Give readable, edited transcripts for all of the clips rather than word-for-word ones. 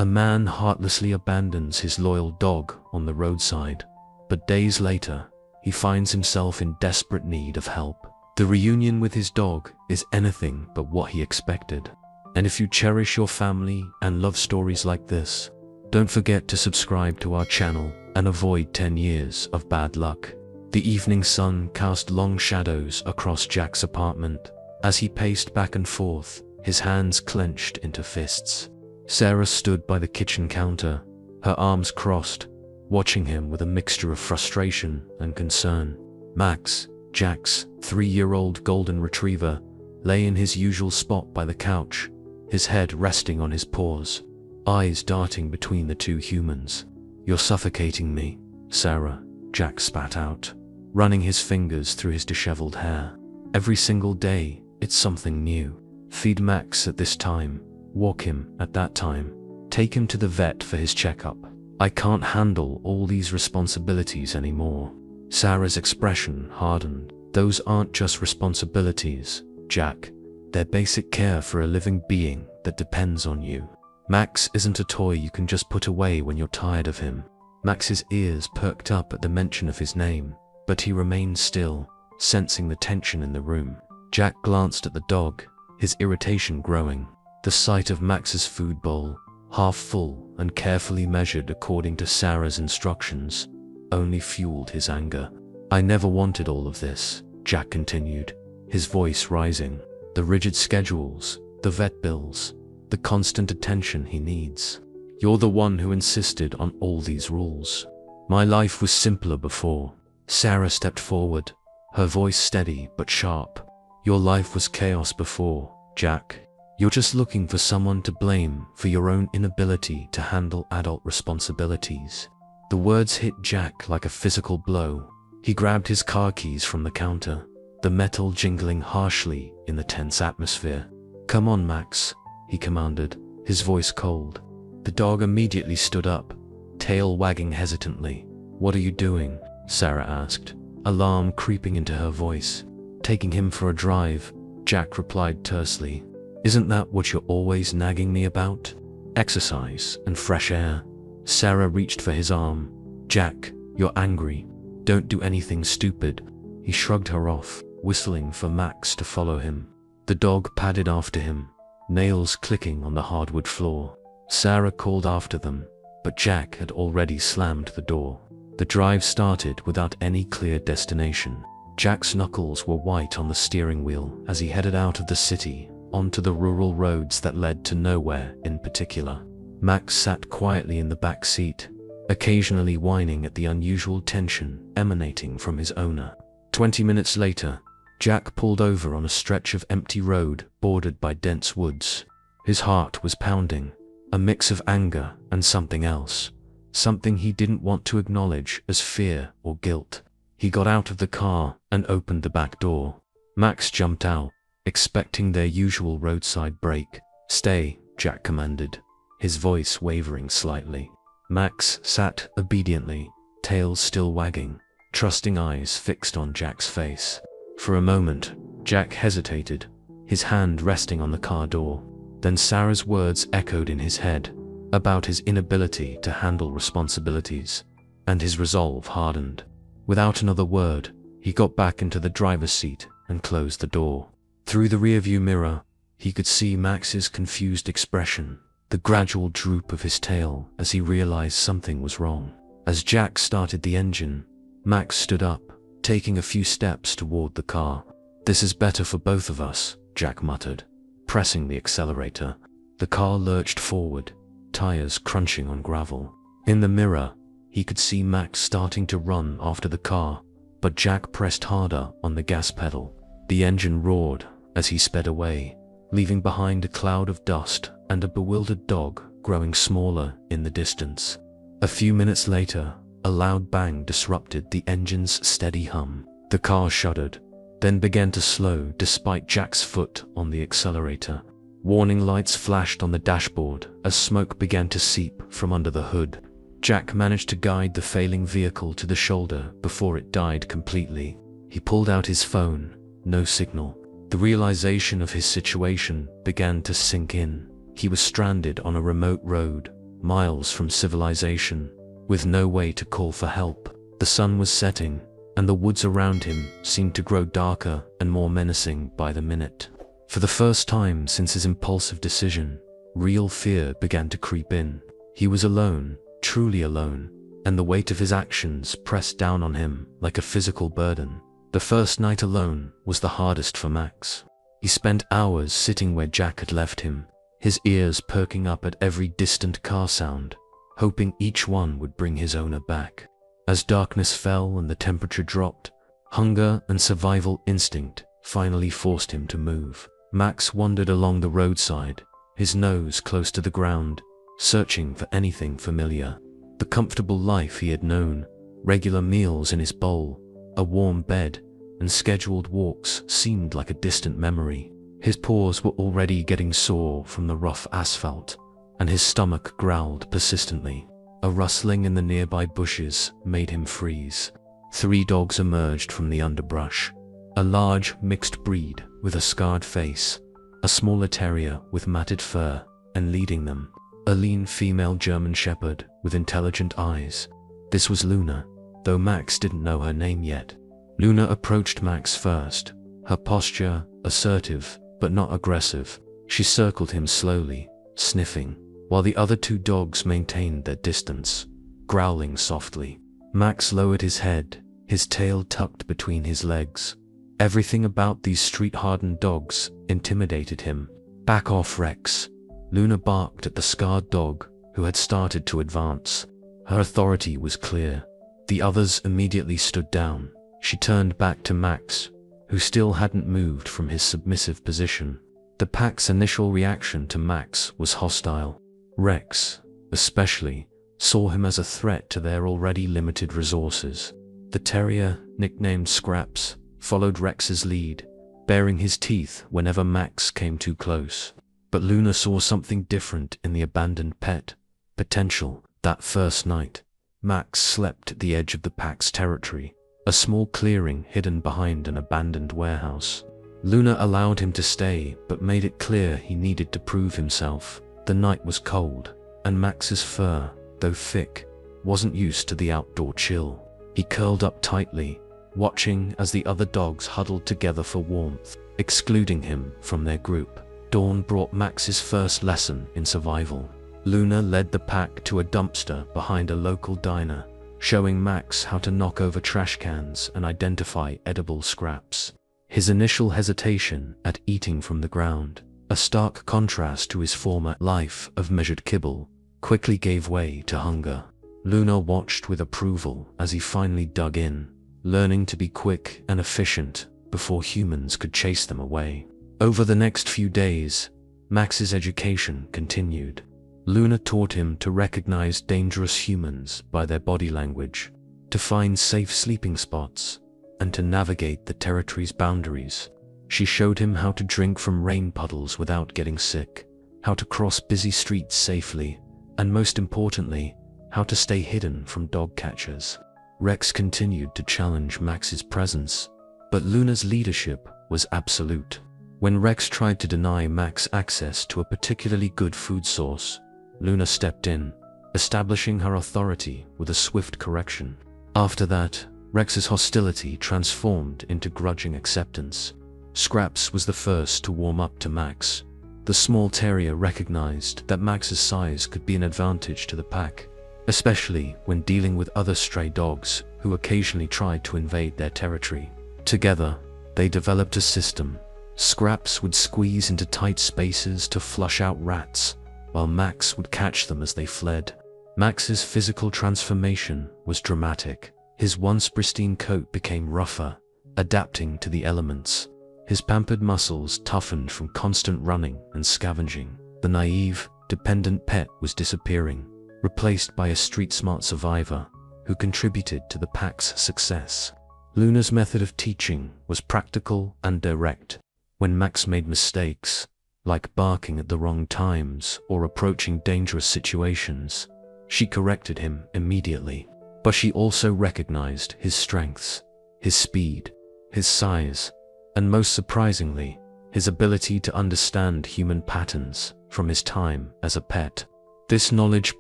A man heartlessly abandons his loyal dog on the roadside, but days later, he finds himself in desperate need of help. The reunion with his dog is anything but what he expected. And if you cherish your family and love stories like this, don't forget to subscribe to our channel and avoid 10 years of bad luck. The evening sun cast long shadows across Jack's apartment. As he paced back and forth, his hands clenched into fists. Sarah stood by the kitchen counter, her arms crossed, watching him with a mixture of frustration and concern. Max, Jack's 3-year-old golden retriever, lay in his usual spot by the couch, his head resting on his paws, eyes darting between the two humans. "You're suffocating me, Sarah," Jack spat out, running his fingers through his disheveled hair. "Every single day, it's something new. Feed Max at this time, walk him at that time, take him to the vet for his checkup. I can't handle all these responsibilities anymore." Sarah's expression hardened. "Those aren't just responsibilities, Jack. They're basic care for a living being that depends on you. Max isn't a toy you can just put away when you're tired of him." Max's ears perked up at the mention of his name, but he remained still, sensing the tension in the room. Jack glanced at the dog, his irritation growing. The sight of Max's food bowl, half full and carefully measured according to Sarah's instructions, only fueled his anger. "I never wanted all of this," Jack continued, his voice rising. "The rigid schedules, the vet bills, the constant attention he needs. You're the one who insisted on all these rules. My life was simpler before." Sarah stepped forward, her voice steady but sharp. "Your life was chaos before, Jack. You're just looking for someone to blame for your own inability to handle adult responsibilities." The words hit Jack like a physical blow. He grabbed his car keys from the counter, the metal jingling harshly in the tense atmosphere. "Come on, Max," he commanded, his voice cold. The dog immediately stood up, tail wagging hesitantly. "What are you doing?" Sarah asked, alarm creeping into her voice. "Taking him for a drive," Jack replied tersely. "Isn't that what you're always nagging me about? Exercise and fresh air." Sarah reached for his arm. "Jack, you're angry. Don't do anything stupid." He shrugged her off, whistling for Max to follow him. The dog padded after him, nails clicking on the hardwood floor. Sarah called after them, but Jack had already slammed the door. The drive started without any clear destination. Jack's knuckles were white on the steering wheel as he headed out of the city onto the rural roads that led to nowhere in particular. Max sat quietly in the back seat, occasionally whining at the unusual tension emanating from his owner. 20 minutes later, Jack pulled over on a stretch of empty road bordered by dense woods. His heart was pounding, a mix of anger and something else, something he didn't want to acknowledge as fear or guilt. He got out of the car and opened the back door. Max jumped out, expecting their usual roadside brake. "Stay," Jack commanded, his voice wavering slightly. Max sat obediently, tail still wagging, trusting eyes fixed on Jack's face. For a moment, Jack hesitated, his hand resting on the car door. Then Sarah's words echoed in his head, about his inability to handle responsibilities, and his resolve hardened. Without another word, he got back into the driver's seat and closed the door. Through the rearview mirror, he could see Max's confused expression, the gradual droop of his tail as he realized something was wrong. As Jack started the engine, Max stood up, taking a few steps toward the car. "This is better for both of us," Jack muttered, pressing the accelerator. The car lurched forward, tires crunching on gravel. In the mirror, he could see Max starting to run after the car, but Jack pressed harder on the gas pedal. The engine roared as he sped away, leaving behind a cloud of dust and a bewildered dog growing smaller in the distance. A few minutes later, a loud bang disrupted the engine's steady hum. The car shuddered, then began to slow despite Jack's foot on the accelerator. Warning lights flashed on the dashboard as smoke began to seep from under the hood. Jack managed to guide the failing vehicle to the shoulder before it died completely. He pulled out his phone, no signal. The realization of his situation began to sink in. He was stranded on a remote road, miles from civilization, with no way to call for help. The sun was setting, and the woods around him seemed to grow darker and more menacing by the minute. For the first time since his impulsive decision, real fear began to creep in. He was alone, truly alone, and the weight of his actions pressed down on him like a physical burden. The first night alone was the hardest for Max. He spent hours sitting where Jack had left him, his ears perking up at every distant car sound, hoping each one would bring his owner back. As darkness fell and the temperature dropped, hunger and survival instinct finally forced him to move. Max wandered along the roadside, his nose close to the ground, searching for anything familiar. The comfortable life he had known, regular meals in his bowl, a warm bed, and scheduled walks seemed like a distant memory. His paws were already getting sore from the rough asphalt, and his stomach growled persistently. A rustling in the nearby bushes made him freeze. 3 dogs emerged from the underbrush. A large mixed breed with a scarred face, a smaller terrier with matted fur, and leading them, a lean female German shepherd with intelligent eyes. This was Luna, though Max didn't know her name yet. Luna approached Max first, her posture assertive but not aggressive. She circled him slowly, sniffing, while the other 2 dogs maintained their distance, growling softly. Max lowered his head, his tail tucked between his legs. Everything about these street-hardened dogs intimidated him. "Back off, Rex," Luna barked at the scarred dog, who had started to advance. Her authority was clear. The others immediately stood down. She turned back to Max, who still hadn't moved from his submissive position. The pack's initial reaction to Max was hostile. Rex, especially, saw him as a threat to their already limited resources. The terrier, nicknamed Scraps, followed Rex's lead, baring his teeth whenever Max came too close. But Luna saw something different in the abandoned pet. Potential. That first night, Max slept at the edge of the pack's territory, a small clearing hidden behind an abandoned warehouse. Luna allowed him to stay, but made it clear he needed to prove himself. The night was cold, and Max's fur, though thick, wasn't used to the outdoor chill. He curled up tightly, watching as the other dogs huddled together for warmth, excluding him from their group. Dawn brought Max's first lesson in survival. Luna led the pack to a dumpster behind a local diner, showing Max how to knock over trash cans and identify edible scraps. His initial hesitation at eating from the ground, a stark contrast to his former life of measured kibble, quickly gave way to hunger. Luna watched with approval as he finally dug in, learning to be quick and efficient before humans could chase them away. Over the next few days, Max's education continued. Luna taught him to recognize dangerous humans by their body language, to find safe sleeping spots, and to navigate the territory's boundaries. She showed him how to drink from rain puddles without getting sick, how to cross busy streets safely, and most importantly, how to stay hidden from dog catchers. Rex continued to challenge Max's presence, but Luna's leadership was absolute. When Rex tried to deny Max access to a particularly good food source, Luna stepped in, establishing her authority with a swift correction. After that, Rex's hostility transformed into grudging acceptance. Scraps was the first to warm up to Max. The small terrier recognized that Max's size could be an advantage to the pack, especially when dealing with other stray dogs who occasionally tried to invade their territory. Together, they developed a system. Scraps would squeeze into tight spaces to flush out rats, while Max would catch them as they fled. Max's physical transformation was dramatic. His once pristine coat became rougher, adapting to the elements. His pampered muscles toughened from constant running and scavenging. The naive, dependent pet was disappearing, replaced by a street-smart survivor who contributed to the pack's success. Luna's method of teaching was practical and direct. When Max made mistakes, like barking at the wrong times or approaching dangerous situations, she corrected him immediately. But she also recognized his strengths, his speed, his size, and most surprisingly, his ability to understand human patterns from his time as a pet. This knowledge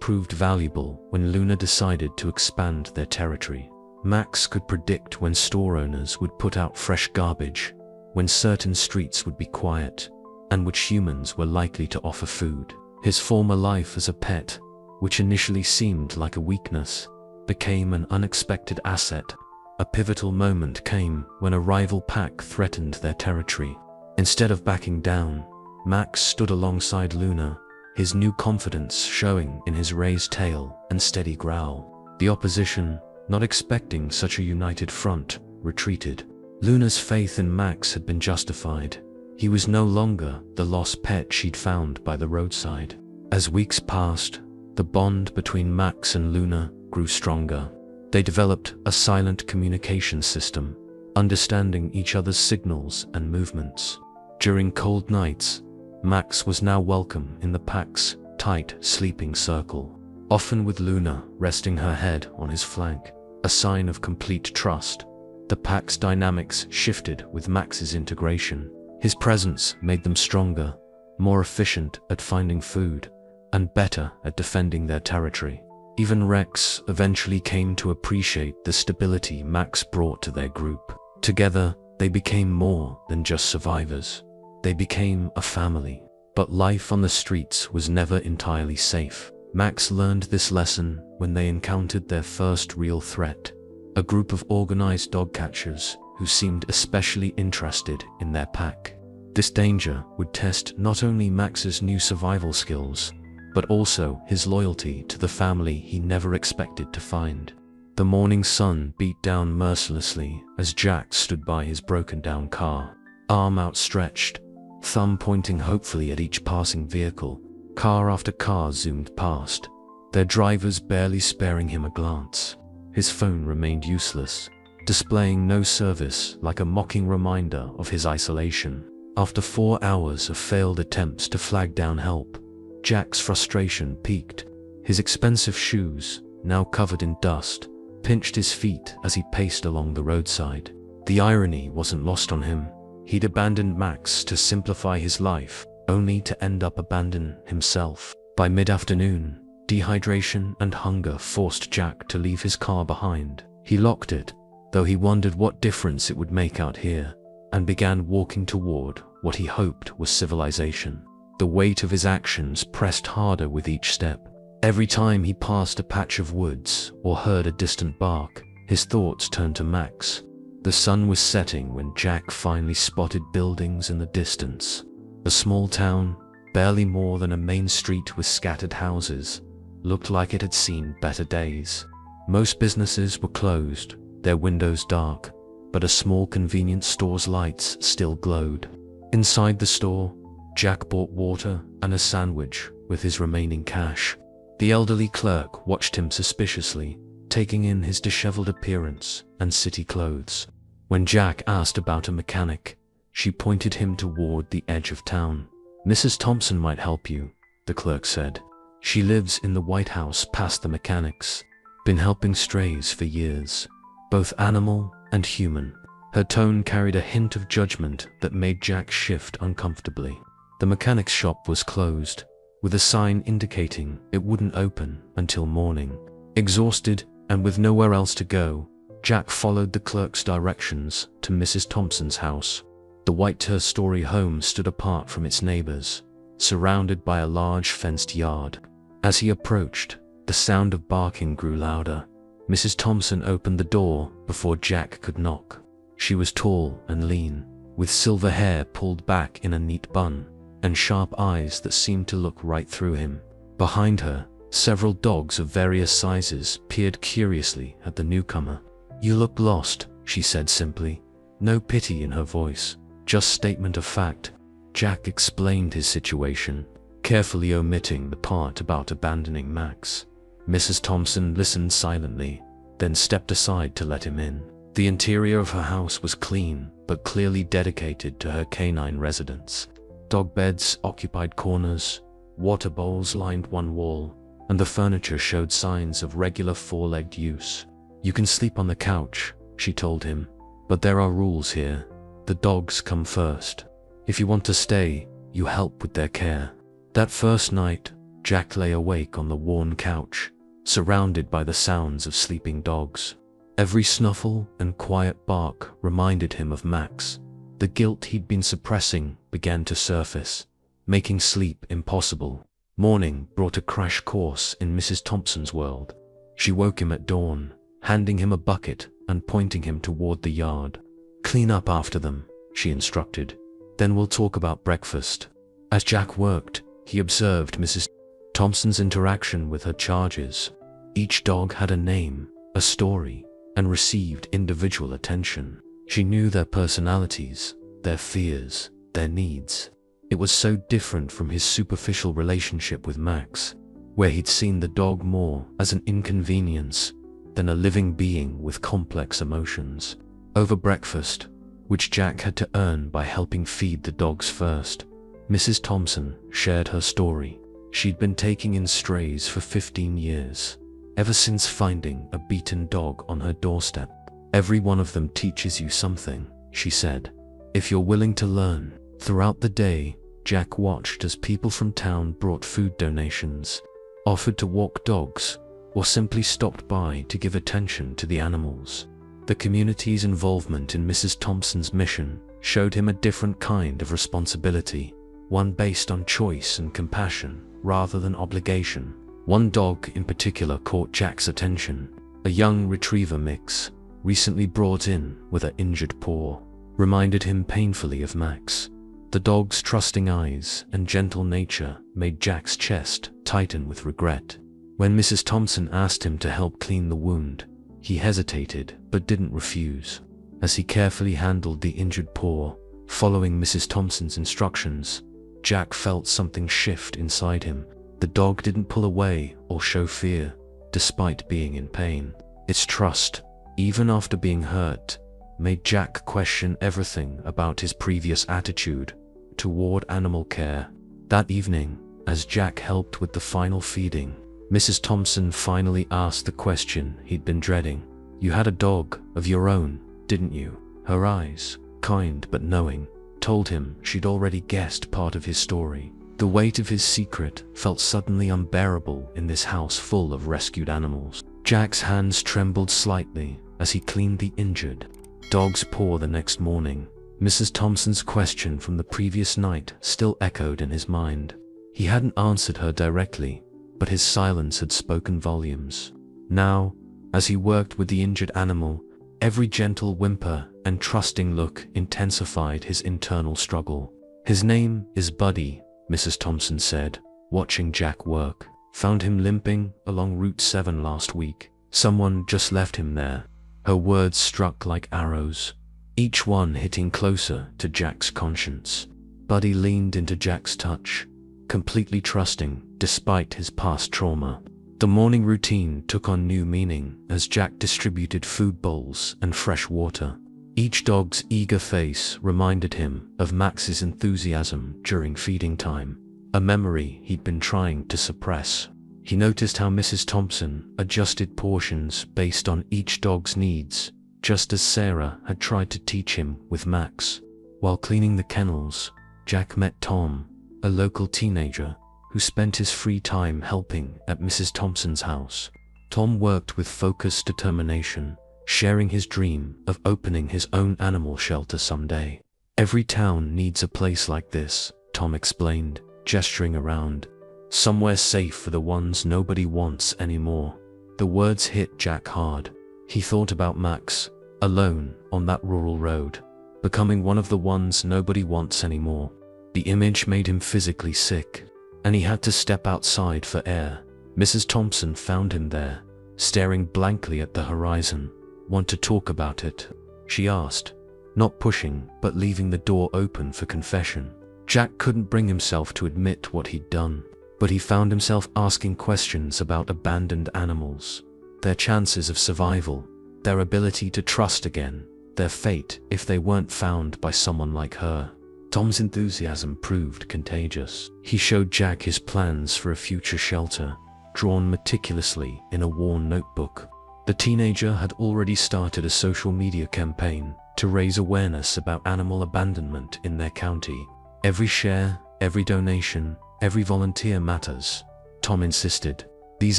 proved valuable when Luna decided to expand their territory. Max could predict when store owners would put out fresh garbage, when certain streets would be quiet, and which humans were likely to offer food. His former life as a pet, which initially seemed like a weakness, became an unexpected asset. A pivotal moment came when a rival pack threatened their territory. Instead of backing down, Max stood alongside Luna, his new confidence showing in his raised tail and steady growl. The opposition, not expecting such a united front, retreated. Luna's faith in Max had been justified. He was no longer the lost pet she'd found by the roadside. As weeks passed, the bond between Max and Luna grew stronger. They developed a silent communication system, understanding each other's signals and movements. During cold nights, Max was now welcome in the pack's tight sleeping circle, often with Luna resting her head on his flank, a sign of complete trust. The pack's dynamics shifted with Max's integration. His presence made them stronger, more efficient at finding food, and better at defending their territory. Even Rex eventually came to appreciate the stability Max brought to their group. Together, they became more than just survivors. They became a family. But life on the streets was never entirely safe. Max learned this lesson when they encountered their first real threat, a group of organized dog catchers who seemed especially interested in their pack. This danger would test not only Max's new survival skills, but also his loyalty to the family he never expected to find. The morning sun beat down mercilessly as Jack stood by his broken-down car, arm outstretched, thumb pointing hopefully at each passing vehicle. Car after car zoomed past, their drivers barely sparing him a glance. His phone remained useless, displaying no service like a mocking reminder of his isolation. After 4 hours of failed attempts to flag down help, Jack's frustration peaked. His expensive shoes, now covered in dust, pinched his feet as he paced along the roadside. The irony wasn't lost on him. He'd abandoned Max to simplify his life, only to end up abandoning himself. By mid-afternoon, dehydration and hunger forced Jack to leave his car behind. He locked it, though he wondered what difference it would make out here, and began walking toward what he hoped was civilization. The weight of his actions pressed harder with each step. Every time he passed a patch of woods or heard a distant bark, his thoughts turned to Max. The sun was setting when Jack finally spotted buildings in the distance. A small town, barely more than a main street with scattered houses, looked like it had seen better days. Most businesses were closed, their windows dark, but a small convenience store's lights still glowed. Inside the store, Jack bought water and a sandwich with his remaining cash. The elderly clerk watched him suspiciously, taking in his disheveled appearance and city clothes. When Jack asked about a mechanic, she pointed him toward the edge of town. "Mrs. Thompson might help you," the clerk said. "She lives in the White House past the mechanics. Been helping strays for years, both animal and human." Her tone carried a hint of judgment that made Jack shift uncomfortably. The mechanic's shop was closed, with a sign indicating it wouldn't open until morning. Exhausted and with nowhere else to go, Jack followed the clerk's directions to Mrs. Thompson's house. The white two-story home stood apart from its neighbors, surrounded by a large fenced yard. As he approached, the sound of barking grew louder. Mrs. Thompson opened the door before Jack could knock. She was tall and lean, with silver hair pulled back in a neat bun, and sharp eyes that seemed to look right through him. Behind her, several dogs of various sizes peered curiously at the newcomer. "You look lost," she said simply, no pity in her voice, just statement of fact. Jack explained his situation, carefully omitting the part about abandoning Max. Mrs. Thompson listened silently, then stepped aside to let him in. The interior of her house was clean, but clearly dedicated to her canine residence. Dog beds occupied corners, water bowls lined one wall, and the furniture showed signs of regular four-legged use. "You can sleep on the couch," she told him, "but there are rules here. The dogs come first. If you want to stay, you help with their care." That first night, Jack lay awake on the worn couch, surrounded by the sounds of sleeping dogs. Every snuffle and quiet bark reminded him of Max. The guilt he'd been suppressing began to surface, making sleep impossible. Morning brought a crash course in Mrs. Thompson's world. She woke him at dawn, handing him a bucket and pointing him toward the yard. "Clean up after them," she instructed. "Then we'll talk about breakfast." As Jack worked, he observed Mrs. Thompson's interaction with her charges. Each dog had a name, a story, and received individual attention. She knew their personalities, their fears, their needs. It was so different from his superficial relationship with Max, where he'd seen the dog more as an inconvenience than a living being with complex emotions. Over breakfast, which Jack had to earn by helping feed the dogs first, Mrs. Thompson shared her story. She'd been taking in strays for 15 years, ever since finding a beaten dog on her doorstep. "Every one of them teaches you something," she said, "if you're willing to learn." Throughout the day, Jack watched as people from town brought food donations, offered to walk dogs, or simply stopped by to give attention to the animals. The community's involvement in Mrs. Thompson's mission showed him a different kind of responsibility, one based on choice and compassion rather than obligation. One dog in particular caught Jack's attention, a young retriever mix, recently brought in with an injured paw, reminded him painfully of Max. The dog's trusting eyes and gentle nature made Jack's chest tighten with regret. When Mrs. Thompson asked him to help clean the wound, he hesitated but didn't refuse. As he carefully handled the injured paw, following Mrs. Thompson's instructions, Jack felt something shift inside him. The dog didn't pull away or show fear, despite being in pain. Its trust, even after being hurt, made Jack question everything about his previous attitude toward animal care. That evening, as Jack helped with the final feeding, Mrs. Thompson finally asked the question he'd been dreading. "You had a dog of your own, didn't you?" Her eyes, kind but knowing, told him she'd already guessed part of his story. The weight of his secret felt suddenly unbearable in this house full of rescued animals. Jack's hands trembled slightly as he cleaned the injured dog's paw the next morning. Mrs. Thompson's question from the previous night still echoed in his mind. He hadn't answered her directly, but his silence had spoken volumes. Now, as he worked with the injured animal, every gentle whimper and trusting look intensified his internal struggle. "His name is Buddy," Mrs. Thompson said, watching Jack work. "Found him limping along Route 7 last week. Someone just left him there." Her words struck like arrows, each one hitting closer to Jack's conscience. Buddy leaned into Jack's touch, completely trusting despite his past trauma. The morning routine took on new meaning as Jack distributed food bowls and fresh water. Each dog's eager face reminded him of Max's enthusiasm during feeding time, a memory he'd been trying to suppress. He noticed how Mrs. Thompson adjusted portions based on each dog's needs, just as Sarah had tried to teach him with Max. While cleaning the kennels, Jack met Tom, a local teenager who spent his free time helping at Mrs. Thompson's house. Tom worked with focused determination, sharing his dream of opening his own animal shelter someday. "Every town needs a place like this," Tom explained, gesturing around. "Somewhere safe for the ones nobody wants anymore." The words hit Jack hard. He thought about Max, alone on that rural road, becoming one of the ones nobody wants anymore. The image made him physically sick, and he had to step outside for air. Mrs. Thompson found him there, staring blankly at the horizon. "Want to talk about it?" she asked, not pushing but leaving the door open for confession. Jack couldn't bring himself to admit what he'd done, but he found himself asking questions about abandoned animals, their chances of survival, their ability to trust again, their fate if they weren't found by someone like her. Tom's enthusiasm proved contagious. He showed Jack his plans for a future shelter, drawn meticulously in a worn notebook. The teenager had already started a social media campaign to raise awareness about animal abandonment in their county. Every share, every donation, every volunteer matters, Tom insisted. These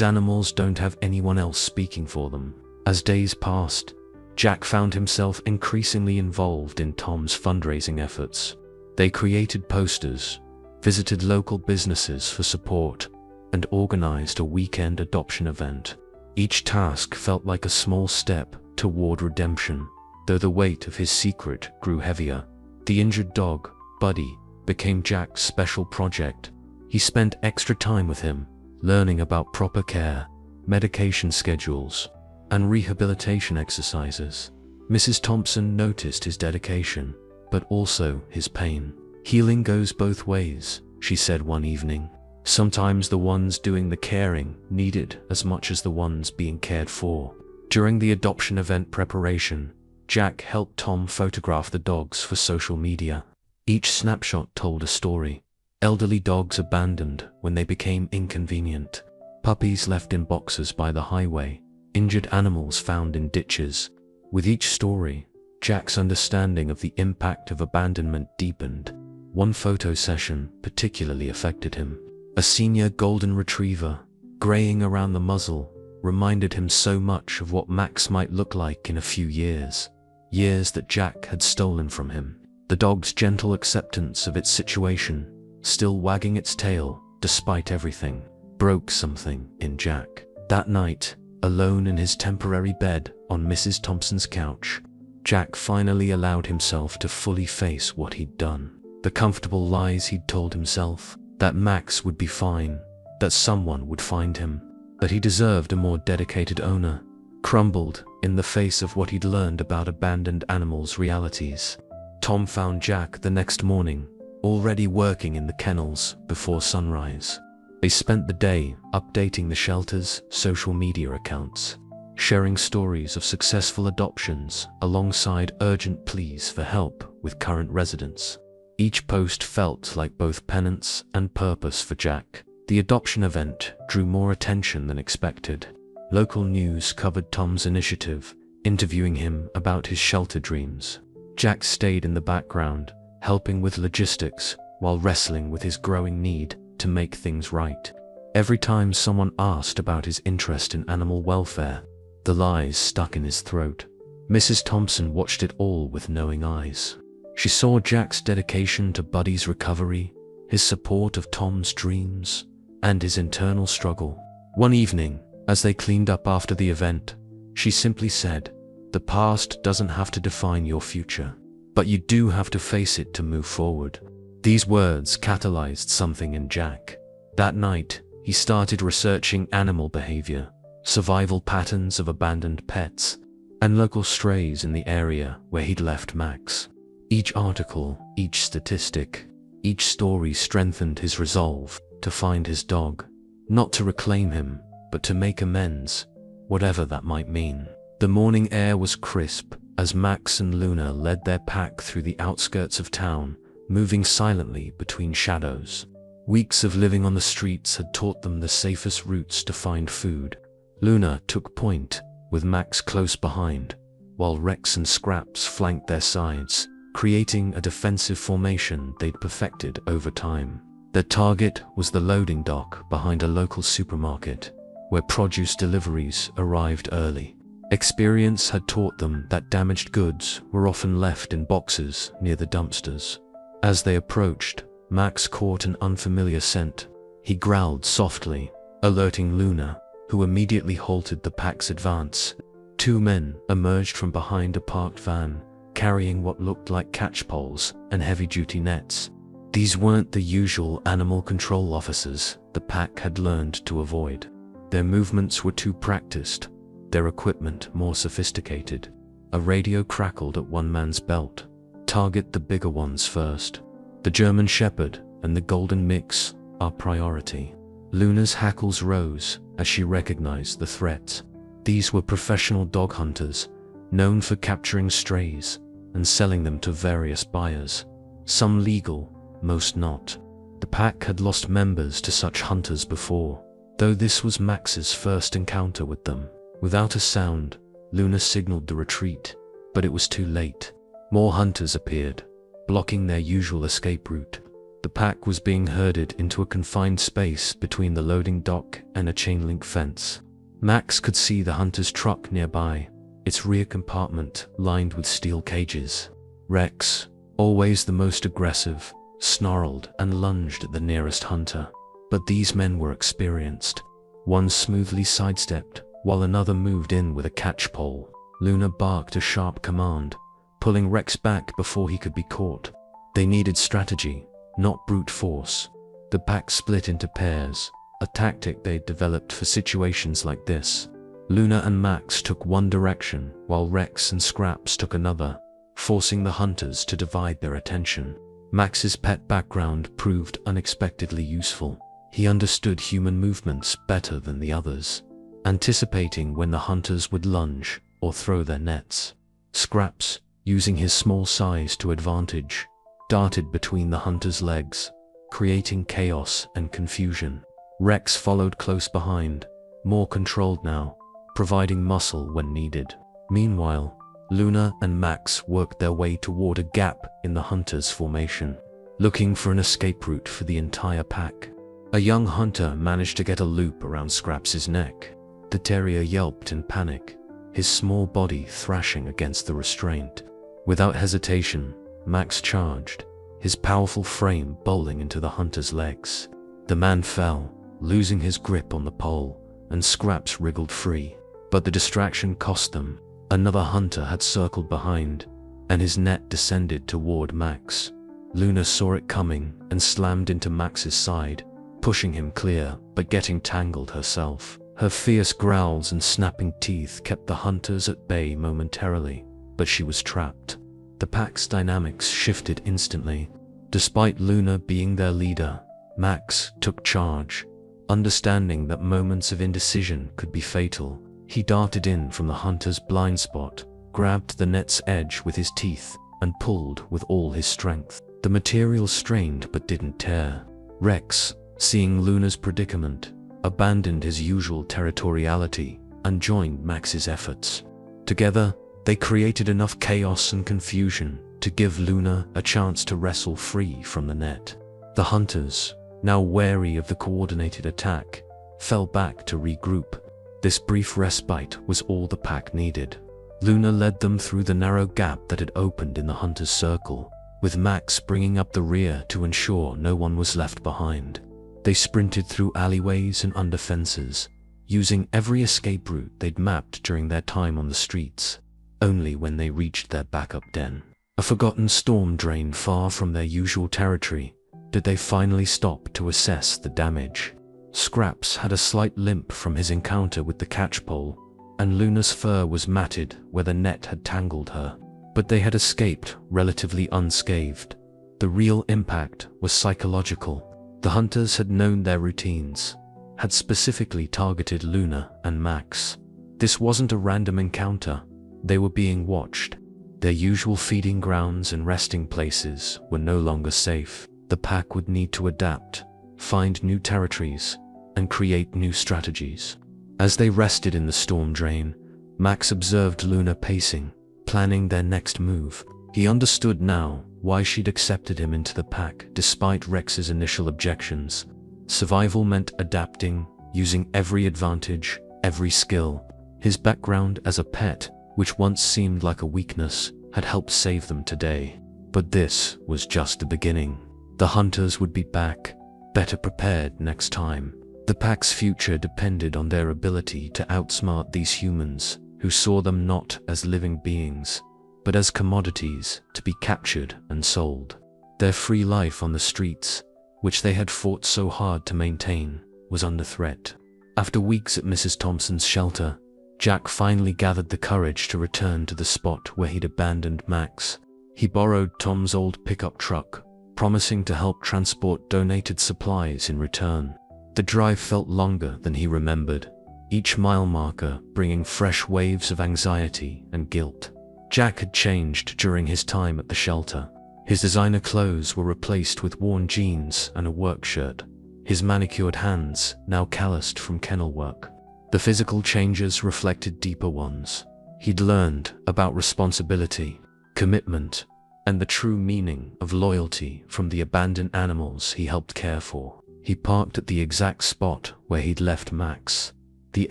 animals don't have anyone else speaking for them. As days passed, Jack found himself increasingly involved in Tom's fundraising efforts. They created posters, visited local businesses for support, and organized a weekend adoption event. Each task felt like a small step toward redemption, though the weight of his secret grew heavier. The injured dog, Buddy, became Jack's special project. He spent extra time with him, learning about proper care, medication schedules, and rehabilitation exercises. Mrs. Thompson noticed his dedication, but also his pain. "Healing goes both ways," she said one evening. "Sometimes the ones doing the caring need it as much as the ones being cared for." During the adoption event preparation, Jack helped Tom photograph the dogs for social media. Each snapshot told a story. Elderly dogs abandoned when they became inconvenient, puppies left in boxes by the highway, injured animals found in ditches. With each story, Jack's understanding of the impact of abandonment deepened. One photo session particularly affected him. A senior golden retriever, graying around the muzzle, reminded him so much of what Max might look like in a few years. Years that Jack had stolen from him. The dog's gentle acceptance of its situation, still wagging its tail despite everything, broke something in Jack. That night, alone in his temporary bed on Mrs. Thompson's couch, Jack finally allowed himself to fully face what he'd done. The comfortable lies he'd told himself, that Max would be fine, that someone would find him, that he deserved a more dedicated owner, crumbled in the face of what he'd learned about abandoned animals' realities. Tom found Jack the next morning, already working in the kennels before sunrise. They spent the day updating the shelter's social media accounts, sharing stories of successful adoptions alongside urgent pleas for help with current residents. Each post felt like both penance and purpose for Jack. The adoption event drew more attention than expected. Local news covered Tom's initiative, interviewing him about his shelter dreams. Jack stayed in the background, helping with logistics while wrestling with his growing need to make things right. Every time someone asked about his interest in animal welfare, the lies stuck in his throat. Mrs. Thompson watched it all with knowing eyes. She saw Jack's dedication to Buddy's recovery, his support of Tom's dreams, and his internal struggle. One evening, as they cleaned up after the event, she simply said, "The past doesn't have to define your future, but you do have to face it to move forward." These words catalyzed something in Jack. That night, he started researching animal behavior, survival patterns of abandoned pets, and local strays in the area where he'd left Max. Each article, each statistic, each story strengthened his resolve to find his dog, not to reclaim him, but to make amends, whatever that might mean. The morning air was crisp as Max and Luna led their pack through the outskirts of town, moving silently between shadows. Weeks of living on the streets had taught them the safest routes to find food. Luna took point, with Max close behind, while Rex and Scraps flanked their sides, creating a defensive formation they'd perfected over time. Their target was the loading dock behind a local supermarket, where produce deliveries arrived early. Experience had taught them that damaged goods were often left in boxes near the dumpsters. As they approached, Max caught an unfamiliar scent. He growled softly, alerting Luna, who immediately halted the pack's advance. Two men emerged from behind a parked van, carrying what looked like catch poles and heavy-duty nets. These weren't the usual animal control officers the pack had learned to avoid. Their movements were too practiced, their equipment more sophisticated. A radio crackled at one man's belt. "Target the bigger ones first. The German Shepherd and the Golden Mix are priority." Luna's hackles rose as she recognized the threat. These were professional dog hunters, known for capturing strays and selling them to various buyers, some legal, most not. The pack had lost members to such hunters before, though this was Max's first encounter with them. Without a sound, Luna signaled the retreat, but it was too late. More hunters appeared, blocking their usual escape route. The pack was being herded into a confined space between the loading dock and a chain-link fence. Max could see the hunter's truck nearby, its rear compartment lined with steel cages. Rex, always the most aggressive, snarled and lunged at the nearest hunter. But these men were experienced. One smoothly sidestepped, while another moved in with a catchpole. Luna barked a sharp command, pulling Rex back before he could be caught. They needed strategy, not brute force. The pack split into pairs, a tactic they'd developed for situations like this. Luna and Max took one direction, while Rex and Scraps took another, forcing the hunters to divide their attention. Max's pet background proved unexpectedly useful. He understood human movements better than the others, anticipating when the hunters would lunge or throw their nets. Scraps, using his small size to advantage, darted between the hunter's legs, creating chaos and confusion. Rex followed close behind, more controlled now, providing muscle when needed. Meanwhile, Luna and Max worked their way toward a gap in the hunter's formation, looking for an escape route for the entire pack. A young hunter managed to get a loop around Scraps' neck. The terrier yelped in panic, his small body thrashing against the restraint. Without hesitation, Max charged, his powerful frame bowling into the hunter's legs. The man fell, losing his grip on the pole, and Scraps wriggled free. But the distraction cost them. Another hunter had circled behind, and his net descended toward Max. Luna saw it coming and slammed into Max's side, pushing him clear, but getting tangled herself. Her fierce growls and snapping teeth kept the hunters at bay momentarily, but she was trapped. The pack's dynamics shifted instantly. Despite Luna being their leader, Max took charge. Understanding that moments of indecision could be fatal, he darted in from the hunter's blind spot, grabbed the net's edge with his teeth, and pulled with all his strength. The material strained but didn't tear. Rex, seeing Luna's predicament, abandoned his usual territoriality and joined Max's efforts. Together, they created enough chaos and confusion to give Luna a chance to wrestle free from the net. The hunters, now wary of the coordinated attack, fell back to regroup. This brief respite was all the pack needed. Luna led them through the narrow gap that had opened in the hunter's circle, with Max bringing up the rear to ensure no one was left behind. They sprinted through alleyways and under fences, using every escape route they'd mapped during their time on the streets. Only when they reached their backup den, a forgotten storm drain far from their usual territory, did they finally stop to assess the damage. Scraps had a slight limp from his encounter with the catchpole, and Luna's fur was matted where the net had tangled her. But they had escaped relatively unscathed. The real impact was psychological. The hunters had known their routines, had specifically targeted Luna and Max. This wasn't a random encounter. They were being watched. Their usual feeding grounds and resting places were no longer safe. The pack would need to adapt, find new territories, and create new strategies. As they rested in the storm drain, Max observed Luna pacing, planning their next move. He understood now why she'd accepted him into the pack despite Rex's initial objections. Survival meant adapting, using every advantage, every skill. His background as a pet, which once seemed like a weakness, had helped save them today. But this was just the beginning. The hunters would be back, better prepared next time. The pack's future depended on their ability to outsmart these humans, who saw them not as living beings, but as commodities to be captured and sold. Their free life on the streets, which they had fought so hard to maintain, was under threat. After weeks at Mrs. Thompson's shelter, Jack finally gathered the courage to return to the spot where he'd abandoned Max. He borrowed Tom's old pickup truck, promising to help transport donated supplies in return. The drive felt longer than he remembered, each mile marker bringing fresh waves of anxiety and guilt. Jack had changed during his time at the shelter. His designer clothes were replaced with worn jeans and a work shirt, his manicured hands now calloused from kennel work. The physical changes reflected deeper ones. He'd learned about responsibility, commitment, and the true meaning of loyalty from the abandoned animals he helped care for. He parked at the exact spot where he'd left Max. The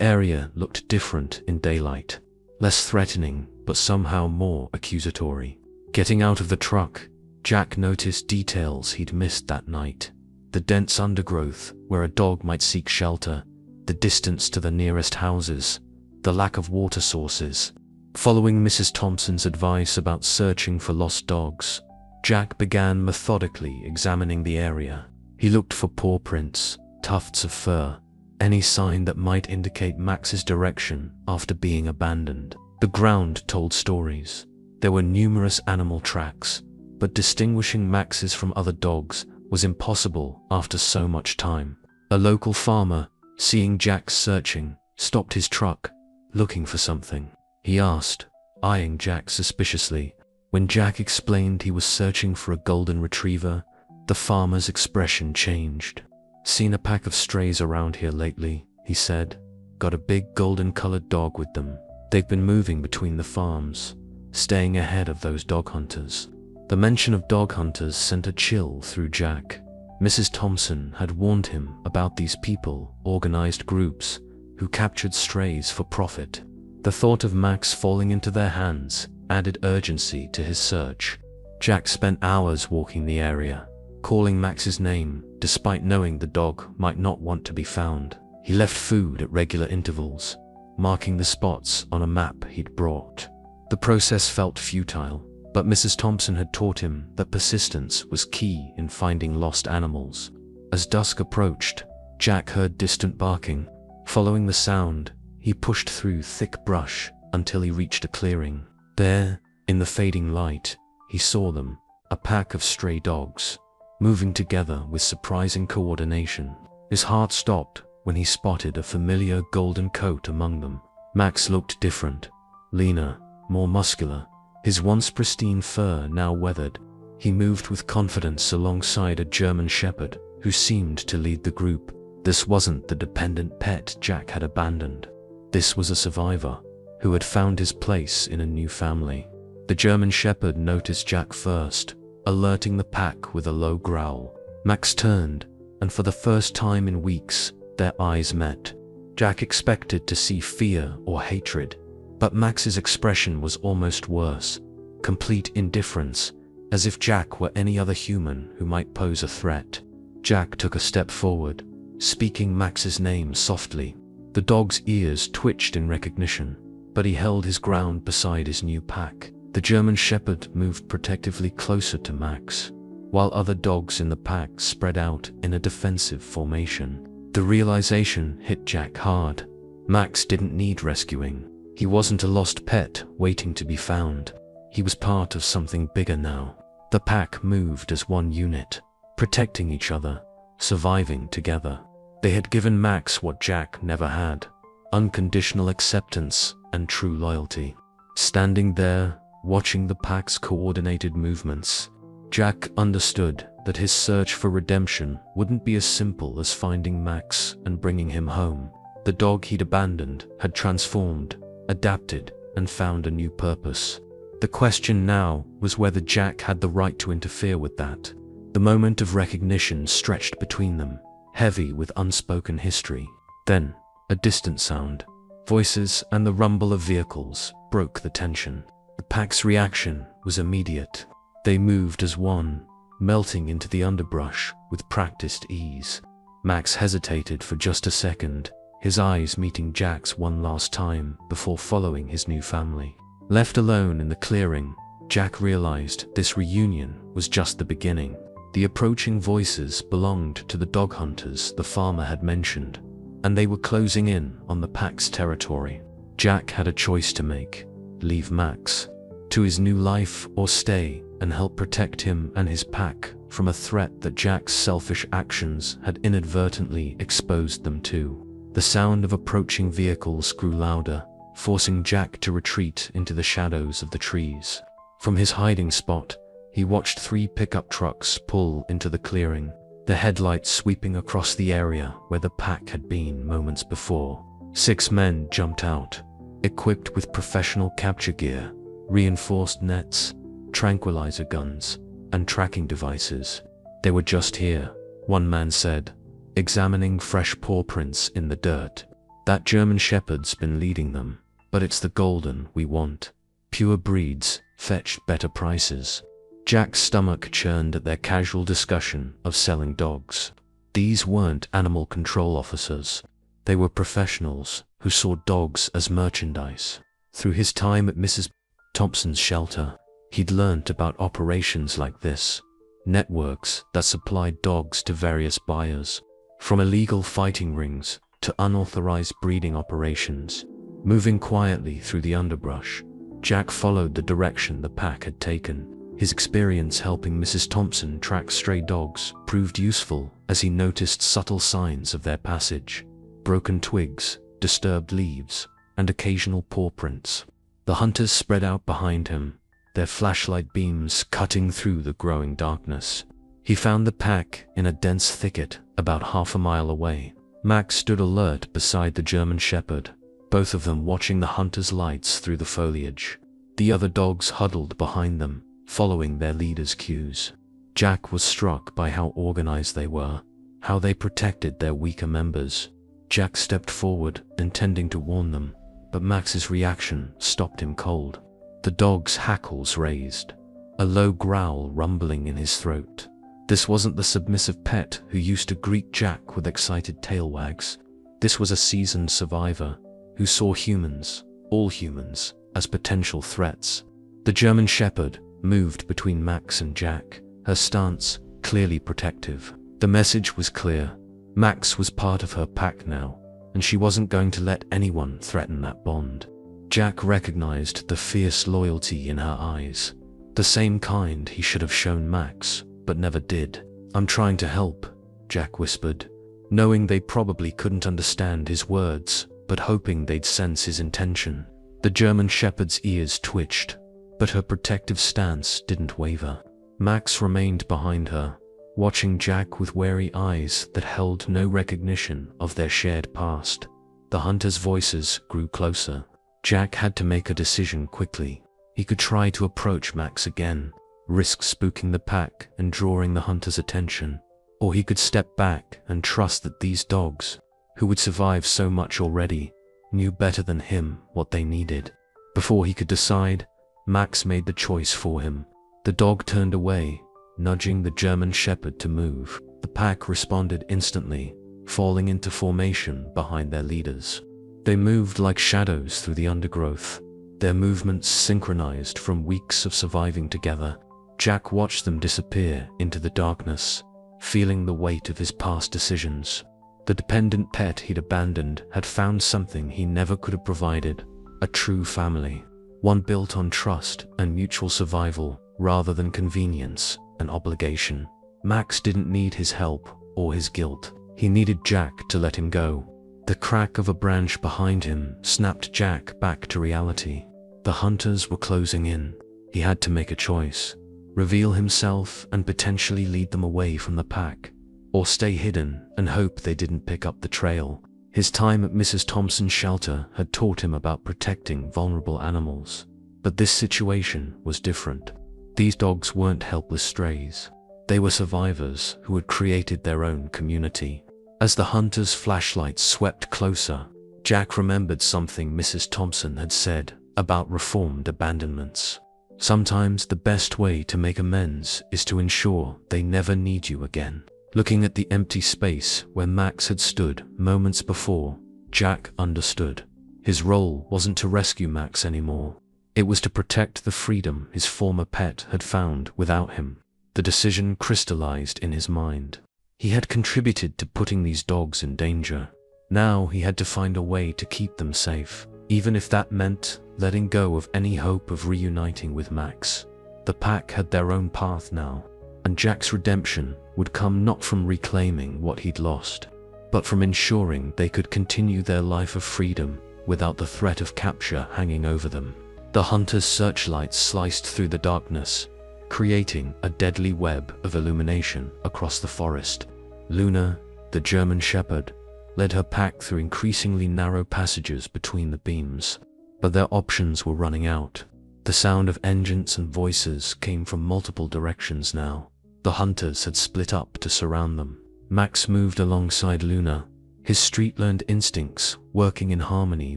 area looked different in daylight, less threatening but somehow more accusatory. Getting out of the truck, Jack noticed details he'd missed that night. The dense undergrowth where a dog might seek shelter, the distance to the nearest houses, the lack of water sources. Following Mrs. Thompson's advice about searching for lost dogs, Jack began methodically examining the area. He looked for paw prints, tufts of fur, any sign that might indicate Max's direction after being abandoned. The ground told stories. There were numerous animal tracks, but distinguishing Max's from other dogs was impossible after so much time. A local farmer, seeing Jack searching, stopped his truck, looking for something. He asked, eyeing Jack suspiciously. When Jack explained he was searching for a golden retriever, the farmer's expression changed. "Seen a pack of strays around here lately," he said. "Got a big golden-colored dog with them. They've been moving between the farms, staying ahead of those dog hunters." The mention of dog hunters sent a chill through Jack. Mrs. Thompson had warned him about these people, organized groups, who captured strays for profit. The thought of Max falling into their hands added urgency to his search. Jack spent hours walking the area, calling Max's name despite knowing the dog might not want to be found. He left food at regular intervals, marking the spots on a map he'd brought. The process felt futile, but Mrs. Thompson had taught him that persistence was key in finding lost animals. As dusk approached, Jack heard distant barking. Following the sound, he pushed through thick brush until he reached a clearing. There, in the fading light, he saw them, a pack of stray dogs, moving together with surprising coordination. His heart stopped when he spotted a familiar golden coat among them. Max looked different, leaner, more muscular, his once pristine fur now weathered. He moved with confidence alongside a German shepherd who seemed to lead the group. This wasn't the dependent pet Jack had abandoned. This was a survivor who had found his place in a new family. The German shepherd noticed Jack first, alerting the pack with a low growl. Max turned, and for the first time in weeks, their eyes met. Jack expected to see fear or hatred, but Max's expression was almost worse, complete indifference, as if Jack were any other human who might pose a threat. Jack took a step forward, speaking Max's name softly. The dog's ears twitched in recognition, but he held his ground beside his new pack. The German shepherd moved protectively closer to Max, while other dogs in the pack spread out in a defensive formation. The realization hit Jack hard. Max didn't need rescuing. He wasn't a lost pet waiting to be found. He was part of something bigger now. The pack moved as one unit, protecting each other, surviving together. They had given Max what Jack never had: unconditional acceptance and true loyalty. Standing there, watching the pack's coordinated movements, Jack understood that his search for redemption wouldn't be as simple as finding Max and bringing him home. The dog he'd abandoned had transformed, adapted, and found a new purpose. The question now was whether Jack had the right to interfere with that. The moment of recognition stretched between them, heavy with unspoken history. Then, a distant sound, voices and the rumble of vehicles, broke the tension. The pack's reaction was immediate. They moved as one, melting into the underbrush with practiced ease. Max hesitated for just a second, his eyes meeting Jack's one last time before following his new family. Left alone in the clearing, Jack realized this reunion was just the beginning. The approaching voices belonged to the dog hunters the farmer had mentioned, and they were closing in on the pack's territory. Jack had a choice to make: leave Max to his new life or stay and help protect him and his pack from a threat that Jack's selfish actions had inadvertently exposed them to. The sound of approaching vehicles grew louder, forcing Jack to retreat into the shadows of the trees. From his hiding spot, he watched 3 pickup trucks pull into the clearing, the headlights sweeping across the area where the pack had been moments before. 6 men jumped out, equipped with professional capture gear, reinforced nets, tranquilizer guns, and tracking devices. They were just here, one man said, examining fresh paw prints in the dirt. That German Shepherd's been leading them, but it's the golden we want. Pure breeds fetch better prices. Jack's stomach churned at their casual discussion of selling dogs. These weren't animal control officers. They were professionals who saw dogs as merchandise. Through his time at Mrs. Thompson's shelter, he'd learnt about operations like this, networks that supplied dogs to various buyers, from illegal fighting rings to unauthorized breeding operations. Moving quietly through the underbrush, Jack followed the direction the pack had taken. His experience helping Mrs. Thompson track stray dogs proved useful as he noticed subtle signs of their passage: broken twigs, disturbed leaves, and occasional paw prints. The hunters spread out behind him, their flashlight beams cutting through the growing darkness. He found the pack in a dense thicket about half a mile away. Max stood alert beside the German Shepherd, both of them watching the hunters' lights through the foliage. The other dogs huddled behind them, following their leader's cues. Jack was struck by how organized they were, how they protected their weaker members. Jack stepped forward, intending to warn them, but Max's reaction stopped him cold. The dog's hackles raised, a low growl rumbling in his throat. This wasn't the submissive pet who used to greet Jack with excited tail wags. This was a seasoned survivor who saw humans, all humans, as potential threats. The German Shepherd moved between Max and Jack, her stance clearly protective. The message was clear. Max was part of her pack now, and she wasn't going to let anyone threaten that bond. Jack recognized the fierce loyalty in her eyes, the same kind he should have shown Max, but never did. "I'm trying to help," Jack whispered, knowing they probably couldn't understand his words, but hoping they'd sense his intention. The German Shepherd's ears twitched, but her protective stance didn't waver. Max remained behind her, watching Jack with wary eyes that held no recognition of their shared past. The hunters' voices grew closer. Jack had to make a decision quickly. He could try to approach Max again, risk spooking the pack and drawing the hunters' attention, or he could step back and trust that these dogs, who would survive so much already, knew better than him what they needed. Before he could decide, Max made the choice for him. The dog turned away, nudging the German Shepherd to move. The pack responded instantly, falling into formation behind their leaders. They moved like shadows through the undergrowth, their movements synchronized from weeks of surviving together. Jack watched them disappear into the darkness, feeling the weight of his past decisions. The dependent pet he'd abandoned had found something he never could have provided: a true family, one built on trust and mutual survival rather than convenience and obligation. Max didn't need his help or his guilt. He needed Jack to let him go. The crack of a branch behind him snapped Jack back to reality. The hunters were closing in. He had to make a choice: reveal himself and potentially lead them away from the pack, or stay hidden and hope they didn't pick up the trail. His time at Mrs. Thompson's shelter had taught him about protecting vulnerable animals, but this situation was different. These dogs weren't helpless strays. They were survivors who had created their own community. As the hunters' flashlights swept closer, Jack remembered something Mrs. Thompson had said about reformed abandonments. Sometimes the best way to make amends is to ensure they never need you again. Looking at the empty space where Max had stood moments before, Jack understood. His role wasn't to rescue Max anymore. It was to protect the freedom his former pet had found without him. The decision crystallized in his mind. He had contributed to putting these dogs in danger. Now he had to find a way to keep them safe, even if that meant letting go of any hope of reuniting with Max. The pack had their own path now, and Jack's redemption would come not from reclaiming what he'd lost, but from ensuring they could continue their life of freedom without the threat of capture hanging over them. The hunter's searchlights sliced through the darkness, creating a deadly web of illumination across the forest. Luna, the German Shepherd, led her pack through increasingly narrow passages between the beams, but their options were running out. The The sound of engines and voices came from multiple directions now. The hunters had split up to surround them. Max moved alongside Luna, his street-learned instincts working in harmony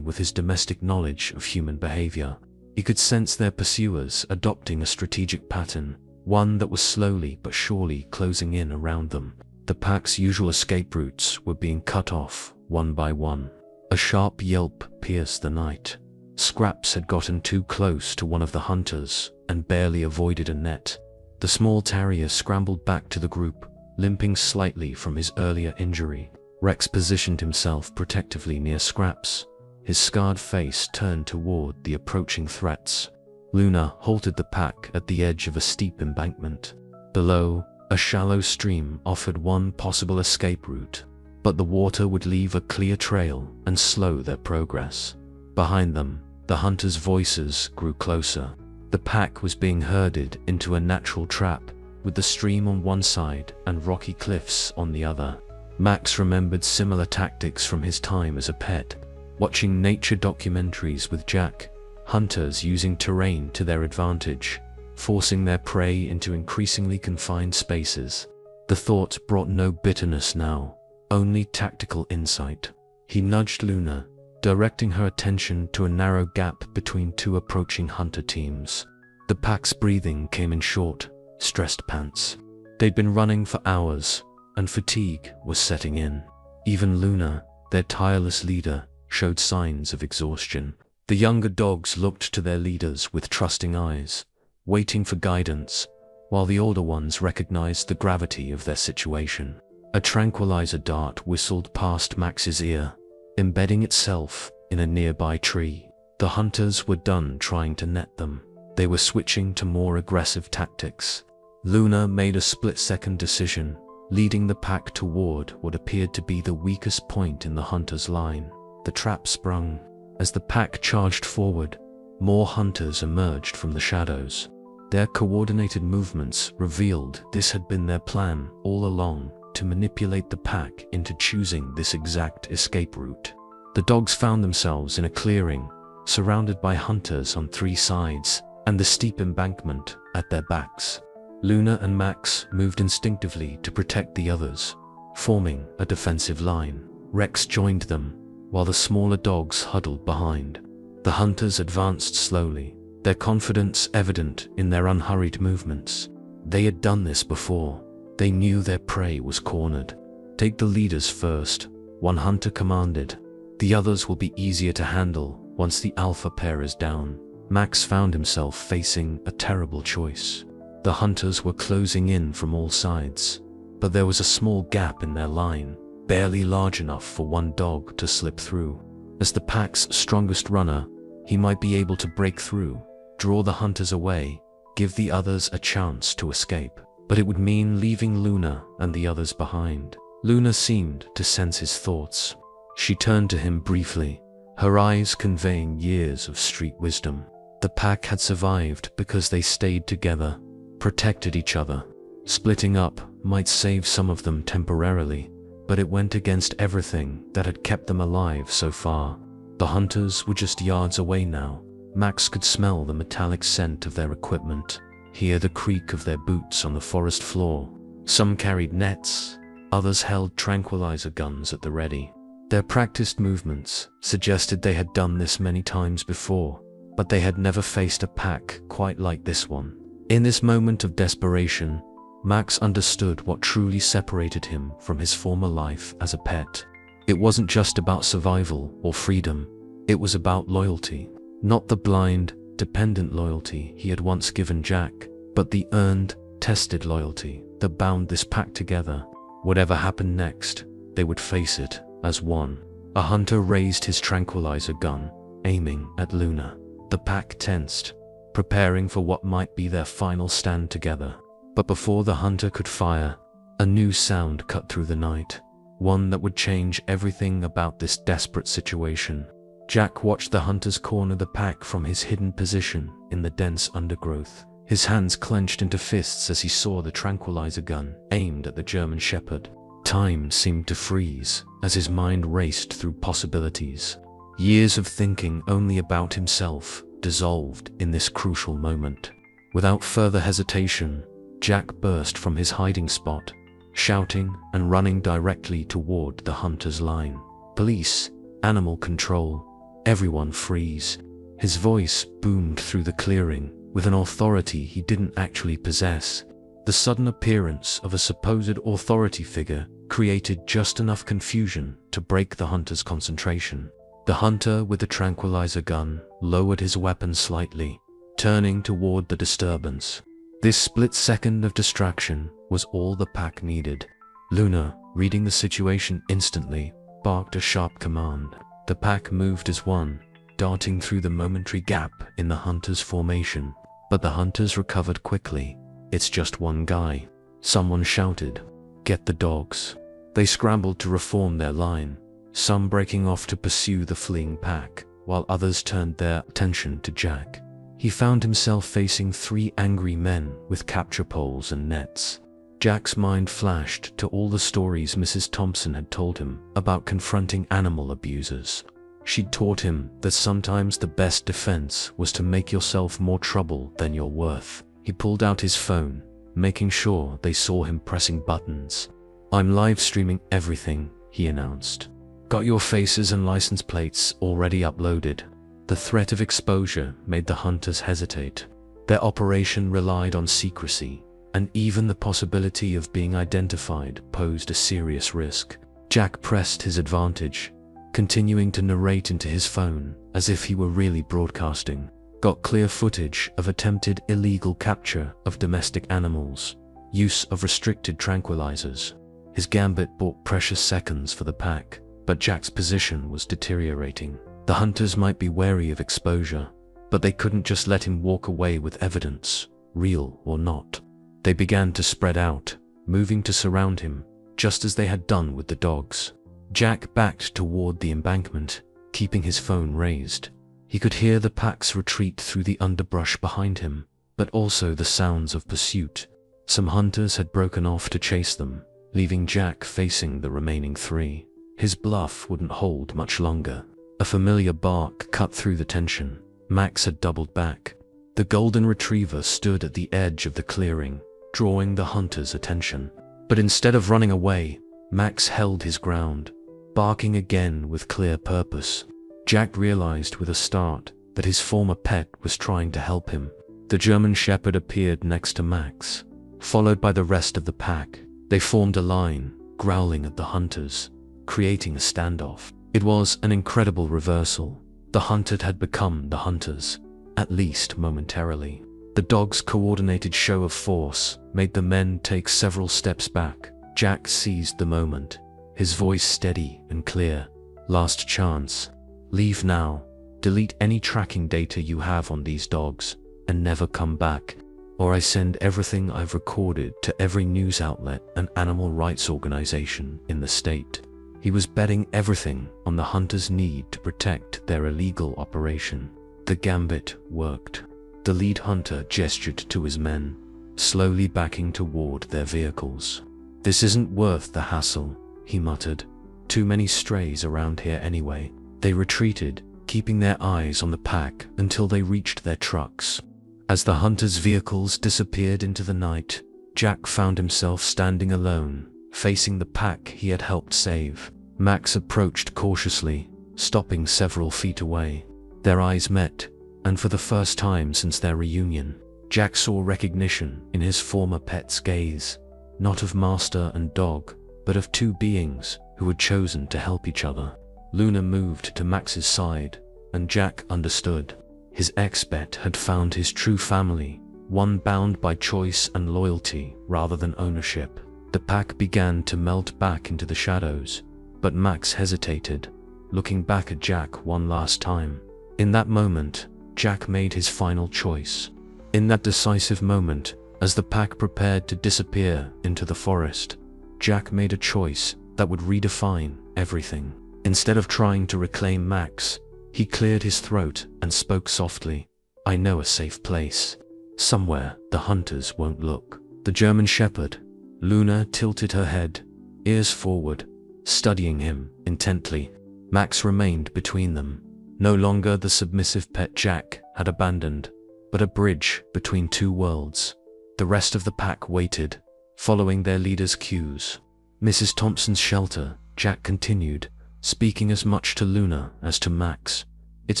with his domestic knowledge of human behavior. He could sense their pursuers adopting a strategic pattern, one that was slowly but surely closing in around them. The pack's usual escape routes were being cut off, one by one. A sharp yelp pierced the night. Scraps had gotten too close to one of the hunters and barely avoided a net. The small terrier scrambled back to the group, limping slightly from his earlier injury. Rex positioned himself protectively near Scraps, his scarred face turned toward the approaching threats. Luna halted the pack at the edge of a steep embankment. Below, a shallow stream offered one possible escape route, but the water would leave a clear trail and slow their progress. Behind them, the hunters' voices grew closer. The pack was being herded into a natural trap, with the stream on one side and rocky cliffs on the other. Max remembered similar tactics from his time as a pet, watching nature documentaries with Jack, hunters using terrain to their advantage, forcing their prey into increasingly confined spaces. The thought brought no bitterness now, only tactical insight. He nudged Luna, directing her attention to a narrow gap between two approaching hunter teams. The pack's breathing came in short, stressed pants. They'd been running for hours, and fatigue was setting in. Even Luna, their tireless leader, showed signs of exhaustion. The younger dogs looked to their leaders with trusting eyes, waiting for guidance, while the older ones recognized the gravity of their situation. A tranquilizer dart whistled past Max's ear, embedding itself in a nearby tree. The hunters were done trying to net them. They were switching to more aggressive tactics. Luna made a split-second decision, leading the pack toward what appeared to be the weakest point in the hunters' line. The trap sprung. As the pack charged forward, more hunters emerged from the shadows. Their coordinated movements revealed this had been their plan all along, to manipulate the pack into choosing this exact escape route. The dogs found themselves in a clearing, surrounded by hunters on three sides, and the steep embankment at their backs. Luna and Max moved instinctively to protect the others, forming a defensive line. Rex joined them, while the smaller dogs huddled behind. The hunters advanced slowly, their confidence evident in their unhurried movements. They had done this before. They knew their prey was cornered. "Take the leaders first," one hunter commanded. "The others will be easier to handle once the alpha pair is down." Max found himself facing a terrible choice. The hunters were closing in from all sides, but there was a small gap in their line, barely large enough for one dog to slip through. As the pack's strongest runner, he might be able to break through, draw the hunters away, give the others a chance to escape. But it would mean leaving Luna and the others behind. Luna seemed to sense his thoughts. She turned to him briefly, her eyes conveying years of street wisdom. The pack had survived because they stayed together, protected each other. Splitting up might save some of them temporarily, but it went against everything that had kept them alive so far. The hunters were just yards away now. Max could smell the metallic scent of their equipment, hear the creak of their boots on the forest floor. Some carried nets, others held tranquilizer guns at the ready. Their practiced movements suggested they had done this many times before, but they had never faced a pack quite like this one. In this moment of desperation, Max understood what truly separated him from his former life as a pet. It wasn't just about survival or freedom, it was about loyalty. Not the blind, dependent loyalty he had once given Jack, but the earned, tested loyalty that bound this pack together. Whatever happened next, they would face it as one. A hunter raised his tranquilizer gun, aiming at Luna. The pack tensed, preparing for what might be their final stand together. But before the hunter could fire, a new sound cut through the night, one that would change everything about this desperate situation. Jack watched the hunters corner the pack from his hidden position in the dense undergrowth. His hands clenched into fists as he saw the tranquilizer gun aimed at the German Shepherd. Time seemed to freeze as his mind raced through possibilities. Years of thinking only about himself dissolved in this crucial moment. Without further hesitation, Jack burst from his hiding spot, shouting and running directly toward the hunter's line. "Police, animal control, everyone freeze." His voice boomed through the clearing with an authority he didn't actually possess. The sudden appearance of a supposed authority figure created just enough confusion to break the hunter's concentration. The hunter with the tranquilizer gun lowered his weapon slightly, turning toward the disturbance. This split second of distraction was all the pack needed. Luna, reading the situation instantly, barked a sharp command. The pack moved as one, darting through the momentary gap in the hunter's formation. But the hunters recovered quickly. "It's just one guy," someone shouted. "Get the dogs." They scrambled to reform their line, some breaking off to pursue the fleeing pack, while others turned their attention to Jack. He found himself facing 3 angry men with capture poles and nets. Jack's mind flashed to all the stories Mrs. Thompson had told him about confronting animal abusers. She'd taught him that sometimes the best defense was to make yourself more trouble than you're worth. He pulled out his phone, making sure they saw him pressing buttons. "I'm live streaming everything," he announced. "Got your faces and license plates already uploaded." The threat of exposure made the hunters hesitate. Their operation relied on secrecy, and even the possibility of being identified posed a serious risk. Jack pressed his advantage, continuing to narrate into his phone as if he were really broadcasting. Got clear footage of attempted illegal capture of domestic animals, use of restricted tranquilizers. His gambit bought precious seconds for the pack, but Jack's position was deteriorating. The hunters might be wary of exposure, but they couldn't just let him walk away with evidence, real or not. They began to spread out, moving to surround him, just as they had done with the dogs. Jack backed toward the embankment, keeping his phone raised. He could hear the pack's retreat through the underbrush behind him, but also the sounds of pursuit. Some hunters had broken off to chase them, leaving Jack facing the remaining 3. His bluff wouldn't hold much longer. A familiar bark cut through the tension. Max had doubled back. The golden retriever stood at the edge of the clearing, drawing the hunter's attention. But instead of running away, Max held his ground, barking again with clear purpose. Jack realized with a start that his former pet was trying to help him. The German Shepherd appeared next to Max, followed by the rest of the pack. They formed a line, growling at the hunters, creating a standoff. It was an incredible reversal. The hunted had become the hunters, at least momentarily. The dog's coordinated show of force made the men take several steps back. Jack seized the moment, his voice steady and clear. "Last chance. Leave now. Delete any tracking data you have on these dogs, and never come back, or I send everything I've recorded to every news outlet and animal rights organization in the state." He was betting everything on the hunters' need to protect their illegal operation. The gambit worked. The lead hunter gestured to his men, slowly backing toward their vehicles. "This isn't worth the hassle," he muttered. "Too many strays around here anyway." They retreated, keeping their eyes on the pack until they reached their trucks. As the hunters' vehicles disappeared into the night, Jack found himself standing alone, facing the pack he had helped save. Max approached cautiously, stopping several feet away. Their eyes met, and for the first time since their reunion, Jack saw recognition in his former pet's gaze, not of master and dog, but of 2 beings who had chosen to help each other. Luna moved to Max's side, and Jack understood. His ex-pet had found his true family, one bound by choice and loyalty rather than ownership. The pack began to melt back into the shadows, but Max hesitated, looking back at Jack one last time. In that moment, Jack made his final choice. In that decisive moment, as the pack prepared to disappear into the forest, Jack made a choice that would redefine everything. Instead of trying to reclaim Max, he cleared his throat and spoke softly. "I know a safe place. Somewhere the hunters won't look." The German Shepherd. Luna tilted her head, ears forward, studying him intently. Max remained between them, No longer the submissive pet Jack had abandoned, but a bridge between two worlds. The rest of the pack waited, following their leader's cues. Mrs. Thompson's shelter, Jack continued, speaking as much to Luna as to Max. It's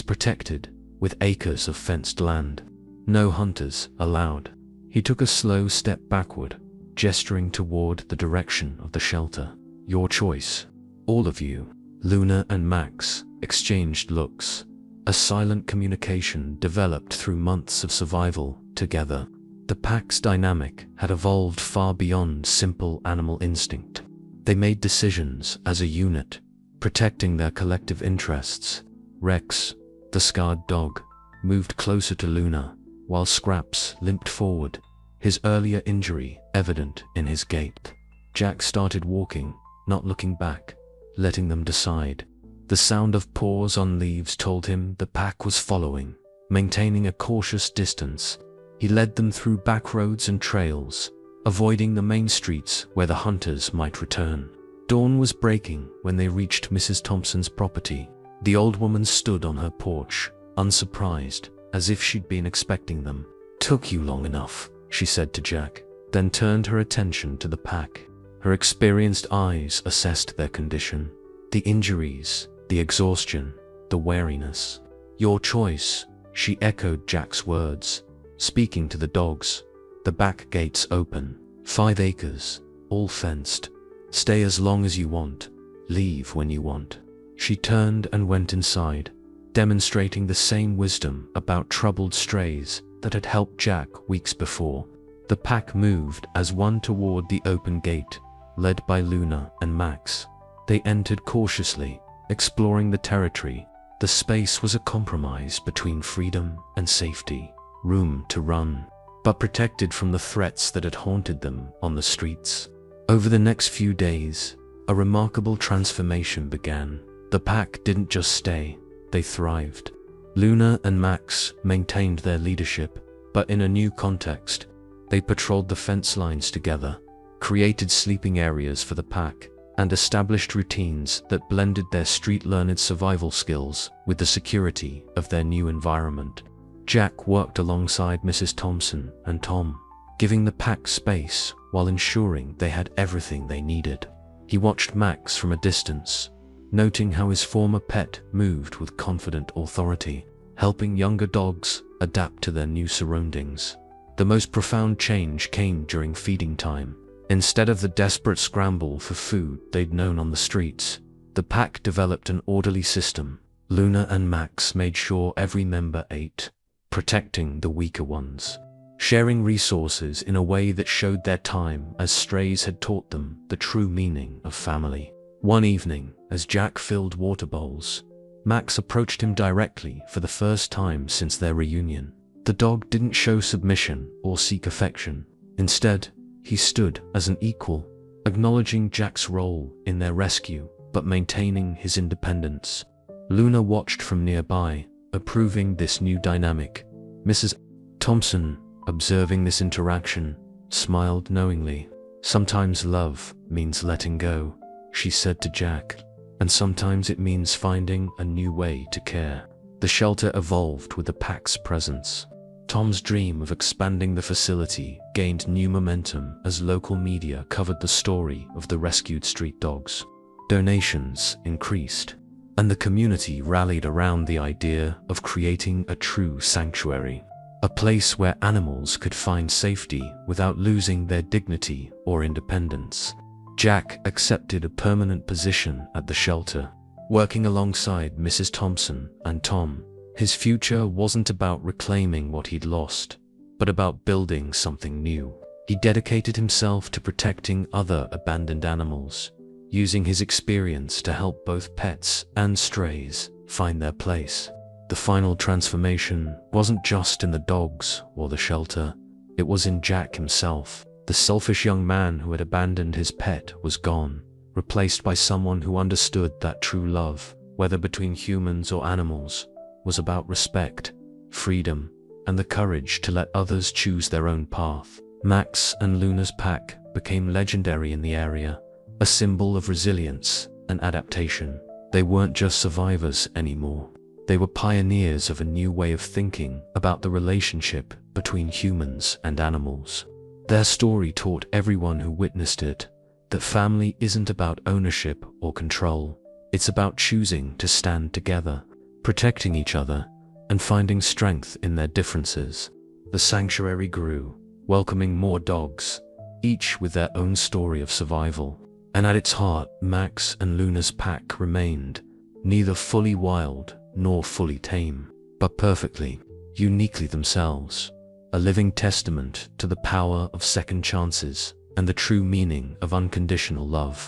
protected, with acres of fenced land. No hunters allowed. He took a slow step backward, gesturing toward the direction of the shelter. Your choice. All of you. Luna and Max exchanged looks. A silent communication developed through months of survival together. The pack's dynamic had evolved far beyond simple animal instinct. They made decisions as a unit, protecting their collective interests. Rex, the scarred dog, moved closer to Luna, while Scraps limped forward, his earlier injury evident in his gait. Jack started walking, not looking back, letting them decide. The sound of paws on leaves told him the pack was following. Maintaining a cautious distance, he led them through back roads and trails, avoiding the main streets where the hunters might return. Dawn was breaking when they reached Mrs. Thompson's property. The old woman stood on her porch, unsurprised, as if she'd been expecting them. "Took you long enough," she said to Jack, then turned her attention to the pack. Her experienced eyes assessed their condition. The injuries, the exhaustion, the weariness. "Your choice," she echoed Jack's words, speaking to the dogs. "The back gate's open. 5 acres, all fenced. Stay as long as you want. Leave when you want." She turned and went inside, demonstrating the same wisdom about troubled strays that had helped Jack weeks before. The pack moved as one toward the open gate, led by Luna and Max. They entered cautiously, exploring the territory. The space was a compromise between freedom and safety, room to run, but protected from the threats that had haunted them on the streets. Over the next few days, a remarkable transformation began. The pack didn't just stay, they thrived. Luna and Max maintained their leadership, but in a new context. They patrolled the fence lines together, created sleeping areas for the pack, and established routines that blended their street-learned survival skills with the security of their new environment. Jack worked alongside Mrs. Thompson and Tom, giving the pack space while ensuring they had everything they needed. He watched Max from a distance, noting how his former pet moved with confident authority, helping younger dogs adapt to their new surroundings. The most profound change came during feeding time. Instead of the desperate scramble for food they'd known on the streets, the pack developed an orderly system. Luna and Max made sure every member ate, protecting the weaker ones, sharing resources in a way that showed their time as strays had taught them the true meaning of family. One evening, as Jack filled water bowls, Max approached him directly for the first time since their reunion. The dog didn't show submission or seek affection. Instead, he stood as an equal, acknowledging Jack's role in their rescue, but maintaining his independence. Luna watched from nearby, approving this new dynamic. Mrs. Thompson, observing this interaction, smiled knowingly. "Sometimes love means letting go," she said to Jack, "and sometimes it means finding a new way to care." The shelter evolved with the pack's presence. Tom's dream of expanding the facility gained new momentum as local media covered the story of the rescued street dogs. Donations increased, and the community rallied around the idea of creating a true sanctuary, a place where animals could find safety without losing their dignity or independence. Jack accepted a permanent position at the shelter, working alongside Mrs. Thompson and Tom. His future wasn't about reclaiming what he'd lost, but about building something new. He dedicated himself to protecting other abandoned animals, using his experience to help both pets and strays find their place. The final transformation wasn't just in the dogs or the shelter, it was in Jack himself. The selfish young man who had abandoned his pet was gone, replaced by someone who understood that true love, whether between humans or animals, was about respect, freedom, and the courage to let others choose their own path. Max and Luna's pack became legendary in the area, a symbol of resilience and adaptation. They weren't just survivors anymore. They were pioneers of a new way of thinking about the relationship between humans and animals. Their story taught everyone who witnessed it that family isn't about ownership or control. It's about choosing to stand together, protecting each other, and finding strength in their differences. The sanctuary grew, welcoming more dogs, each with their own story of survival. And at its heart, Max and Luna's pack remained, neither fully wild nor fully tame, but perfectly, uniquely themselves, a living testament to the power of second chances and the true meaning of unconditional love.